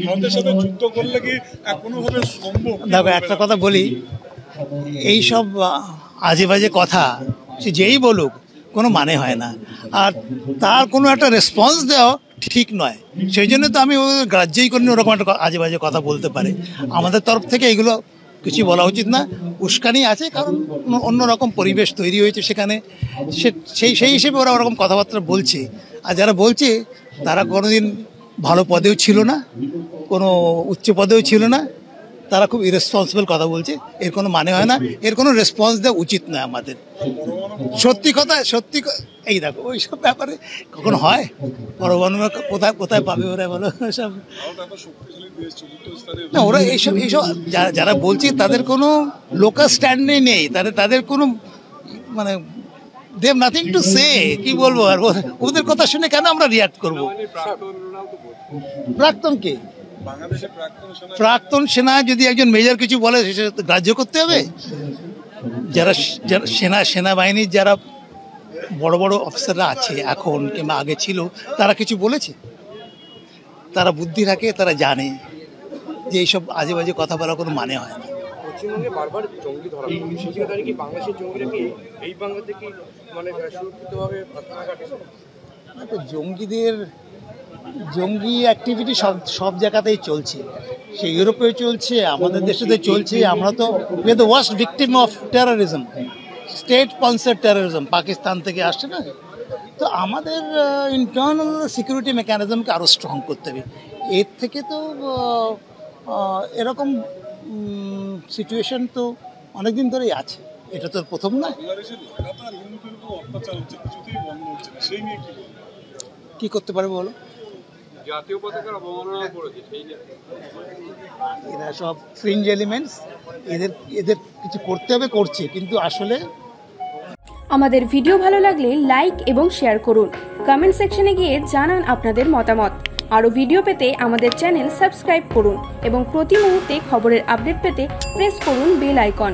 ভারতের সাথে যুদ্ধ করলে কি কোনোভাবে সম্ভব? দেখো একটা কথা বলি, এই সব আজে বাজে কথা সে যেই বলুক কোনো মানে হয় না, আর তার কোনো একটা রেসপন্স দেওয়া ঠিক নয়। সেই জন্য তো আমি গ্রাহ্যই করিনি ওরকম একটা আজে বাজে কথা বলতে পারে। আমাদের তরফ থেকে এগুলো কিছু বলা উচিত না। উস্কানি আছে কারণ অন্যরকম পরিবেশ তৈরি হয়েছে সেখানে, সেই হিসেবে ওরা ওরকম কথাবার্তা বলছে। আর যারা বলছে তারা কোনোদিন ভালো পদেও ছিল না, কোনো উচ্চ পদেও ছিল না, তারা খুব ইরেসপন্সিবল কথা বলছে। এর কোনো মানে হয় না, এর কোনো রেসপন্স দেওয়া উচিত নয় আমাদের। সত্যি কথা এই দেখো ওই সব ব্যাপারে কখন হয়, পরমাণু কোথায় কোথায় পাবে ওরা বলো সব না। ওরা এইসব যারা বলছে তাদের কোনো লোকাল স্ট্যান্ডে নেই, তাদের কোনো মানে they have nothing to say. কি বলবো আর ওদের কথা শুনে কেন আমরা রিয়াক্ট করবো? প্রাক্তন কে? প্রাক্তন সেনা যদি একজন মেজর কিছু বলে সেটা গ্রাহ্য করতে হবে? যারা সেনাবাহিনীর যারা বড় বড় অফিসাররা আছে এখন কিংবা আগে ছিল, তারা কিছু বলেছে? তারা বুদ্ধি রাখে, তারা জানে যে এইসব আজে বাজে কথা বলার কোনো মানে হয় না। পশ্চিমবঙ্গে বারবার জঙ্গি ধরা পড়ে, সেই জায়গায় কি বাংলাদেশের জঙ্গিরা কি এই বাংলা থেকে মানে সুরক্ষিতভাবে জঙ্গি অ্যাক্টিভিটি সব জায়গাতেই চলছে, সে ইউরোপেও চলছে, আমাদের দেশেতে চলছে। আমরা তো we are the worst victim of terrorism, state sponsored terrorism, Pakistan থেকে আসছে না। তো আমাদের ইন্টারনাল সিকিউরিটি মেকানিজমকে আরও স্ট্রং করতে হবে। এর থেকে তো এরকম সিচুয়েশন তো অনেকদিন ধরেই আছে, এটা তো প্রথম না। কি করতে পারবে বলো? জাতীয় পতাকার অবমাননা করেছে, এরা সব ফ্রিঞ্জ এলিমেন্টস, এদের কিছু করতে হবে, করছে, কিন্তু আসলে। আমাদের ভিডিও ভালো লাগলে লাইক এবং শেয়ার করুন, কমেন্ট সেকশনে গিয়ে জানান আপনাদের মতামত। আরও ভিডিও পেতে আমাদের চ্যানেল সাবস্ক্রাইব করুন এবং প্রতি মুহূর্তে খবরের আপডেট পেতে প্রেস করুন বেল আইকন।